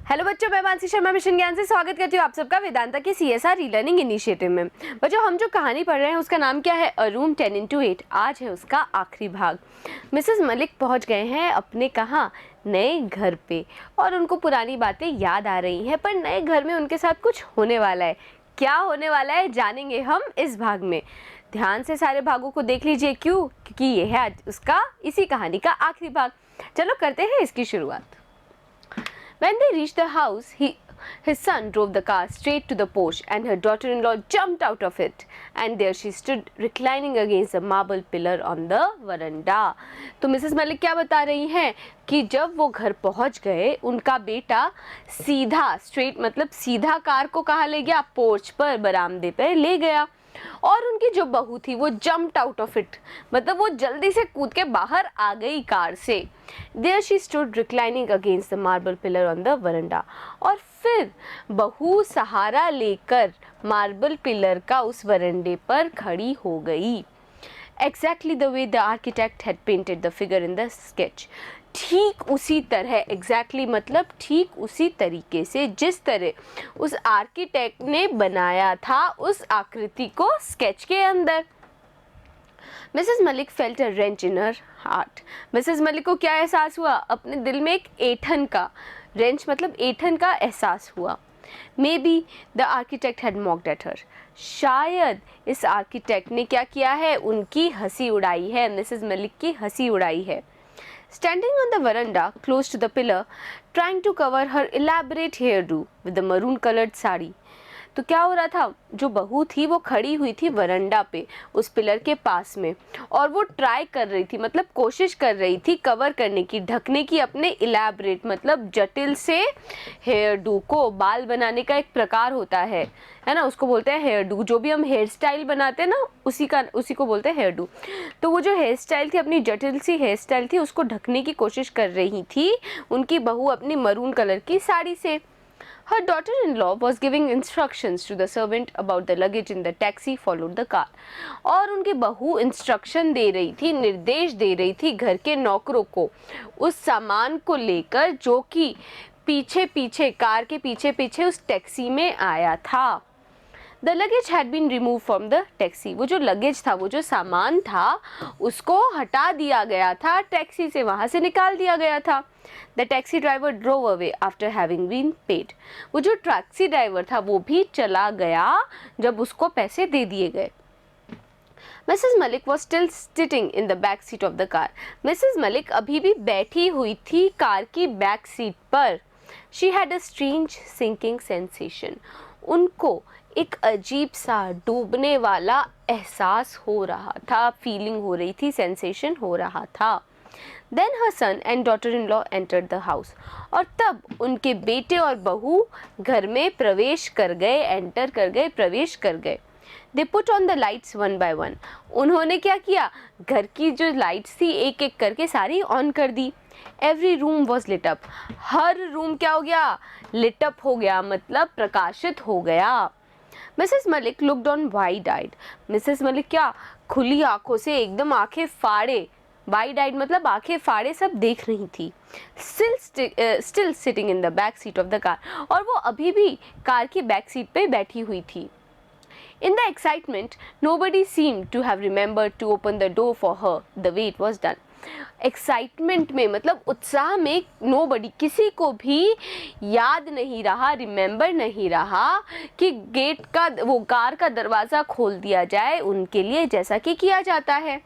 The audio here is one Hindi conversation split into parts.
हेलो बच्चों, मैं मानसी शर्मा मिशन ज्ञान से स्वागत करती हूँ आप सबका वेदांता के CSR ई लर्निंग इनिशिएटिव में। बच्चों, हम जो कहानी पढ़ रहे हैं उसका नाम क्या है? अ रूम 10x8। आज है उसका आखिरी भाग। मिसेस मलिक पहुँच गए हैं अपने कहाँ? नए घर पे, और उनको पुरानी बातें याद आ रही हैं, पर नए घर में उनके साथ कुछ होने वाला है। क्या होने वाला है जानेंगे हम इस भाग में। ध्यान से सारे भागों को देख लीजिए। क्यों? क्योंकि ये है आज उसका इसी कहानी का आखिरी भाग। चलो करते हैं इसकी शुरुआत। When they reached the house, his son drove the car straight to the porch, and her daughter-in-law jumped out of it. And there she stood, reclining against a marble pillar on the veranda. तो मिसेस मलिक क्या बता रही हैं कि जब वो घर पहुंच गए, उनका बेटा सीधा स्ट्रेट मतलब सीधा कार को कहाँ ले गया? पोर्च पर, बरामदे पर ले गया। और उनकी जो बहू थी वो जम्प्ड आउट ऑफ इट, मतलब वो जल्दी से कूद के बाहर आ गई कार से। There she stood reclining against the marble pillar on the veranda. और फिर बहू सहारा लेकर मार्बल पिलर का उस वरंडे पर खड़ी हो गई। Exactly the way the architect had painted the figure in the sketch. ठीक उसी तरह, exactly मतलब ठीक उसी तरीके से जिस तरह उस आर्किटेक्ट ने बनाया था उस आकृति को स्केच के अंदर। Mrs Malik felt a wrench in her heart. Mrs Malik को क्या एहसास हुआ? अपने दिल में एक ऐंठन का, रेंच मतलब ऐंठन का एहसास हुआ। May be the architect had mocked at her. शायद इस आर्किटेक्ट ने क्या किया है? उनकी हंसी उड़ाई है, मिसेस मलिक की हंसी उड़ाई है। Standing on the veranda close to the pillar, trying to cover her elaborate hairdo with the maroon colored sari. तो क्या हो रहा था? जो बहू थी वो खड़ी हुई थी वरंडा पे, उस पिलर के पास में, और वो ट्राई कर रही थी, मतलब कोशिश कर रही थी कवर करने की, ढकने की अपने इलेबरेट मतलब जटिल से हेयर डू को। बाल बनाने का एक प्रकार होता है ना, उसको बोलते हैं हेयर डू। जो भी हम हेयर स्टाइल बनाते हैं ना, उसी को बोलते हैं हेयर डू। तो वो जो हेयर स्टाइल थी, अपनी जटिल सी हेयर स्टाइल थी, उसको ढकने की कोशिश कर रही थी उनकी बहू अपनी मरून कलर की साड़ी से। Her daughter-in-law was giving instructions to the servant about the luggage in the taxi followed the car. और उनकी बहू इंस्ट्रक्शन दे रही थी, निर्देश दे रही थी घर के नौकरों को उस सामान को लेकर जो कि पीछे पीछे, कार के पीछे पीछे उस टैक्सी में आया था। The luggage had been removed from the taxi. वो जो लगेज था, वो जो सामान था, उसको हटा दिया गया था टैक्सी से, वहाँ से निकाल दिया गया था। The taxi driver drove away after having been paid. वो जो टैक्सी ड्राइवर था वो भी चला गया जब उसको पैसे दे दिए गए। Mrs. Malik was still sitting in the back seat of the car. Mrs. Malik अभी भी बैठी हुई थी कार की बैक सीट पर। She had a strange sinking sensation. उनको एक अजीब सा डूबने वाला एहसास हो रहा था, फीलिंग हो रही थी, सेंसेशन हो रहा था। Then her son and daughter-in-law entered the house. और तब उनके बेटे और बहू घर में प्रवेश कर गए, एंटर कर गए, प्रवेश कर गए। They put on the lights one by one. उन्होंने क्या किया? घर की जो लाइट्स थी एक एक करके सारी ऑन कर दी। Every room was lit up. Her room क्या हो गया? lit up हो गया, मतलब प्रकाशित हो गया। Mrs Malik looked on wide eyed. Mrs Malik क्या खुली आंखों से, एकदम आंखें फाड़े, वाइड आइड मतलब आंखें फाड़े सब देख रही थी। Still sitting in the back seat of the car. और वो अभी भी कार की बैक सीट पे बैठी हुई थी। In the excitement, nobody seemed to have remembered to open the door for her the way it was done. Excitement में मतलब उत्साह में नोबडी, किसी को भी याद नहीं रहा, रिमेंबर नहीं रहा कि गेट का, वो कार का दरवाज़ा खोल दिया जाए उनके लिए जैसा कि किया जाता है।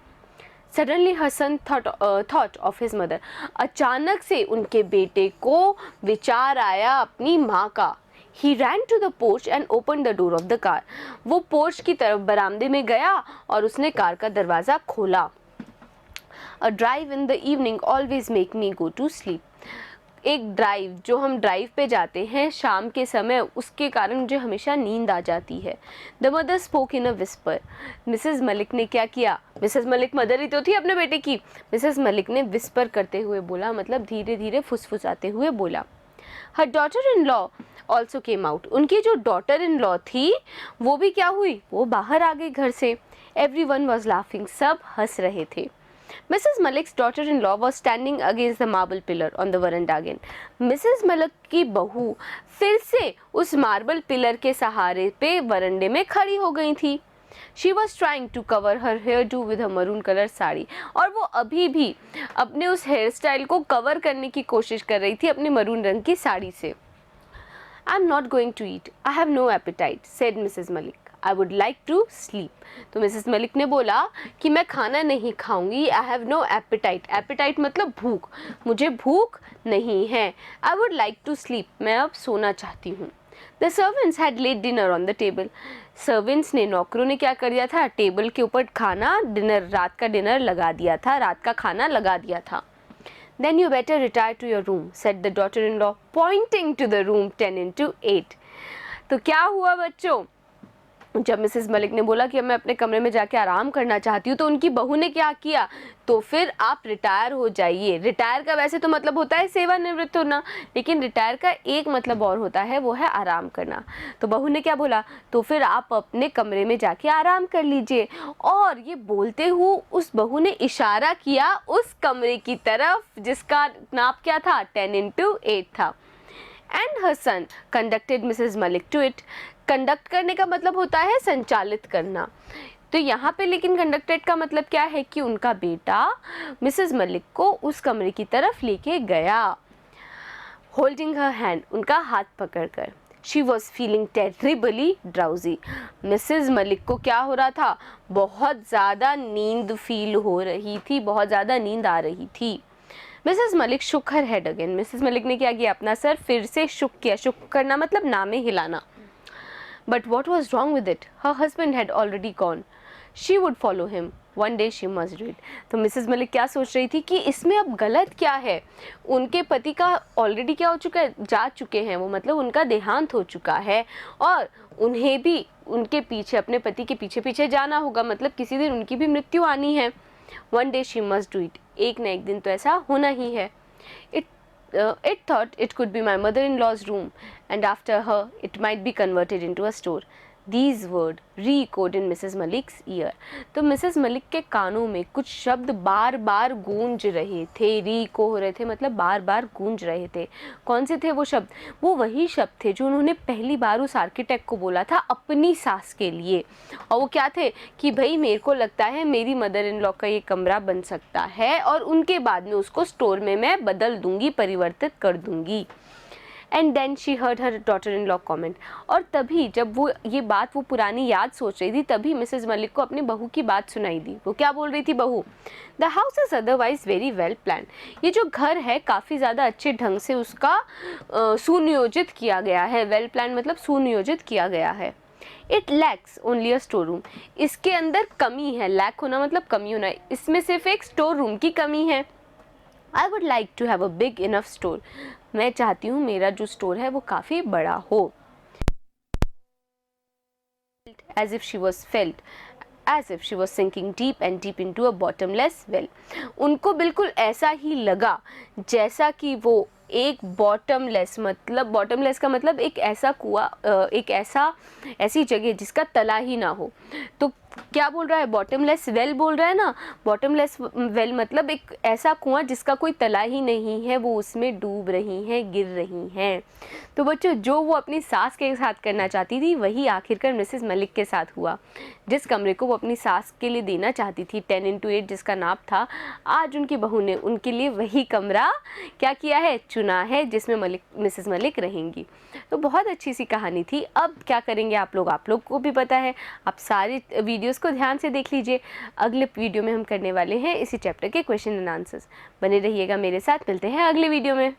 Suddenly her son thought of his mother. अचानक से उनके बेटे को विचार आया अपनी माँ का। He ran to the porch and opened the door of the car. वो पोर्च की तरफ, बरामदे में गया और उसने कार का दरवाज़ा खोला। A drive in the evening always make me go to sleep. एक ड्राइव, जो हम ड्राइव पे जाते हैं शाम के समय, उसके कारण मुझे हमेशा नींद आ जाती है। The mother spoke in a whisper. Mrs Malik ने क्या किया? मिसेस मलिक मदर ही तो थी अपने बेटे की। मिसेस मलिक ने विस्पर करते हुए बोला, मतलब धीरे धीरे फुसफुसाते हुए बोला। Her daughter in law also came out. उनकी जो डॉटर इन लॉ थी वो भी क्या हुई? वो बाहर आ गई घर से। Every one was laughing. सब हंस रहे थे। Mrs. Malik's daughter-in-law was standing against the marble pillar on the veranda again. Mrs. Malik की बहू फिर से उस मार्बल पिलर के सहारे पे वरंडे में खड़ी हो गई थी. She was trying to cover her hairdo with her maroon color sari. और वो अभी भी अपने उस हेयर स्टाइल को कवर करने की कोशिश कर रही थी अपने मरून रंग की साड़ी से. I'm not going to eat. I have no appetite, said Mrs. Malik. I would like to sleep. तो मिसेस मलिक ने बोला कि मैं खाना नहीं खाऊंगी. I have no appetite. Appetite मतलब भूख. मुझे भूख नहीं है. I would like to sleep. मैं अब सोना चाहती हूँ. The servants had laid dinner on the table. Servants ने, नौकरों ने क्या कर दिया था, टेबल के ऊपर खाना, डिनर, रात का डिनर लगा दिया था, रात का खाना लगा दिया था. Then you better retire to your room, said the daughter-in-law, pointing to the room 10/8. तो क्या हुआ बच्चों, जब मिसेस मलिक ने बोला कि अब मैं अपने कमरे में जाके आराम करना चाहती हूँ, तो उनकी बहू ने क्या किया, तो फिर आप रिटायर हो जाइए. रिटायर का वैसे तो मतलब होता है सेवानिवृत्त होना, लेकिन रिटायर का एक मतलब और होता है, वो है आराम करना. तो बहू ने क्या बोला, तो फिर आप अपने कमरे में जाके आराम कर लीजिए. और ये बोलते हुए उस बहू ने इशारा किया उस कमरे की तरफ जिसका नाप क्या था, 10/8 था. And her son conducted Mrs. Malik to it. Conduct करने का मतलब होता है संचालित करना. तो यहाँ पे लेकिन कंडक्टेड का मतलब क्या है कि उनका बेटा मिसेस मलिक को उस कमरे की तरफ लेके गया. होल्डिंग हर हैंड, उनका हाथ पकड़कर. She was feeling terribly drowsy. Mrs Malik को क्या हो रहा था, बहुत ज़्यादा नींद फील हो रही थी, बहुत ज़्यादा नींद आ रही थी. Mrs Malik shook her head again. Mrs Malik ने क्या किया, अपना सर फिर से शुक किया. शुक करना मतलब नामे हिलाना. But what was wrong with it? Her husband had already gone. She would follow him. One day she must do it. तो मिसेस मलिक क्या सोच रही थी कि इसमें अब गलत क्या है. उनके पति का ऑलरेडी क्या हो चुका है, जा चुके हैं वो, मतलब उनका देहांत हो चुका है और उन्हें भी उनके पीछे, अपने पति के पीछे पीछे जाना होगा, मतलब किसी दिन उनकी भी मृत्यु आनी है. One day she must do it. एक न एक दिन तो ऐसा होना ही है. It thought it could be my mother-in-law's room, and after her it might be converted into a store. These words re-echoed in Mrs. Malik's ear. तो मिसेस मलिक के कानों में कुछ शब्द बार बार गूंज रहे थे. री-इको हो रहे थे मतलब बार बार गूंज रहे थे. कौन से थे वो शब्द, वो वही शब्द थे जो उन्होंने पहली बार उस आर्किटेक्ट को बोला था अपनी सास के लिए. और वो क्या थे कि भाई मेरे को लगता है मेरी मदर इन लॉ का ये कमरा बन सकता है और उनके बाद में उसको स्टोर में मैं बदल दूंगी, परिवर्तित कर दूंगी. And then she heard her daughter in law comment. और तभी जब वो ये बात, वो पुरानी याद सोच रही थी, तभी मिसेस मलिक को अपनी बहू की बात सुनाई दी. वो क्या बोल रही थी बहू, the house is otherwise very well plan. ये जो घर है काफ़ी ज़्यादा अच्छे ढंग से उसका सुनियोजित किया गया है. वेल प्लान मतलब सुनियोजित किया गया है. It lacks only a store room. इसके अंदर कमी है. लैक होना मतलब कमी होना. इसमें सिर्फ एक स्टोर रूम की कमी है. I would like to have a big enough store. मैं चाहती हूँ मेरा जो स्टोर है वो काफ़ी बड़ा हो. As if she was felt, as if she was sinking deep and deep into a bottomless well. उनको बिल्कुल ऐसा ही लगा जैसा कि वो एक बॉटमलेस, मतलब बॉटमलेस का मतलब एक ऐसा कुआं, एक ऐसी जगह जिसका तला ही ना हो. तो क्या बोल रहा है, बॉटमलेस वेल बोल रहा है ना. बॉटमलेस वेल मतलब एक ऐसा कुआं जिसका कोई तला ही नहीं है, वो उसमें डूब रही हैं, गिर रही हैं. तो बच्चों, जो वो अपनी सास के साथ करना चाहती थी वही आखिरकार मिसेस मलिक के साथ हुआ. जिस कमरे को वो अपनी सास के लिए देना चाहती थी, 10/8 जिसका नाप था, आज उनकी बहू ने उनके लिए वही कमरा क्या किया है, चुना है, जिसमें मिसेस मलिक रहेंगी. तो बहुत अच्छी सी कहानी थी. अब क्या करेंगे आप लोग को भी पता है. आप सारे वीडियोस को ध्यान से देख लीजिए. अगले वीडियो में हम करने वाले हैं इसी चैप्टर के क्वेश्चन एंड आंसर्स. बने रहिएगा मेरे साथ. मिलते हैं अगले वीडियो में.